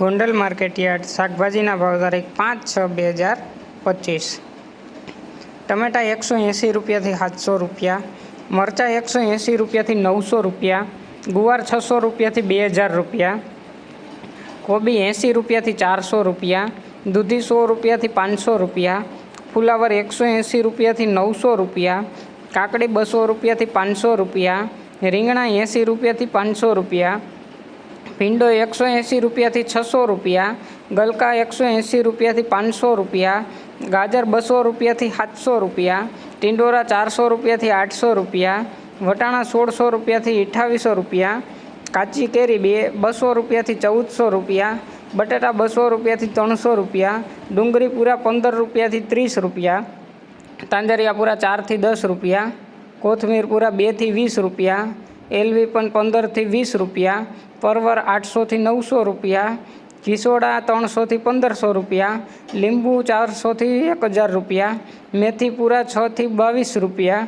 Gondal market yard શાકભાજીના ભાવ તારીખ 5/6/2025। ટમેટા 180 રૂપિયાથી 700 રૂપિયા, મરચાં 180 રૂપિયાથી 900 રૂપિયા, ગુવાર 600 રૂપિયાથી 2000 રૂપિયા, કોબી 80 રૂપિયાથી 400 રૂપિયા, દૂધી 100 રૂપિયાથી 500 રૂપિયા, ફુલાવર 180 રૂપિયાથી 900 રૂપિયા, કાકડી 200 રૂપિયાથી 500 રૂપિયા, રીંગણા 80 રૂપિયાથી 500 રૂપિયા, ભીંડો 180 રૂપિયાથી 600 રૂપિયા, ગલકા 180 રૂપિયાથી 500 રૂપિયા, ગાજર 200 રૂપિયાથી 700 રૂપિયા, ટિંડોરા 400 રૂપિયાથી 800 રૂપિયા, વટાણા 1600 રૂપિયાથી 2800 રૂપિયા, કાચી કેરી 200 રૂપિયાથી 1400 રૂપિયા, બટાટા 200 રૂપિયાથી 300 રૂપિયા, ડુંગળી પૂરા 15 રૂપિયાથી 30 રૂપિયા, તાંજરિયા પૂરા 4થી 10 રૂપિયા, કોથમીર પૂરા 2થી 20 રૂપિયા, એલવી પણ 15થી 20 રૂપિયા, પરવર 800થી 900 રૂપિયા, ઘીસોડા 300થી 1500 રૂપિયા, લીંબુ 400થી 1000 રૂપિયા, મેથી પૂરા 6થી 22 રૂપિયા,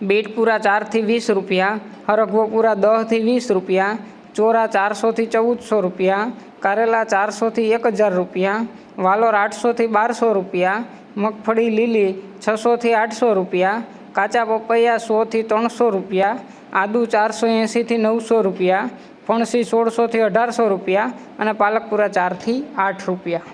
બીટ પૂરા 4થી 20 રૂપિયા, હરગવો પૂરા 10થી 20 રૂપિયા, ચોરા 400થી 1400 રૂપિયા, કારેલા 400થી 1000 રૂપિયા, વાલોર 800થી 1200 રૂપિયા, મગફળી લીલી 600થી 800 રૂપિયા, કાચા પપૈયા 100થી 300 રૂપિયા, આદુ 480થી 900 રૂપિયા, ફણસી 1600થી 1800 રૂપિયા અને પાલક પૂરા 4થી 8 રૂપિયા।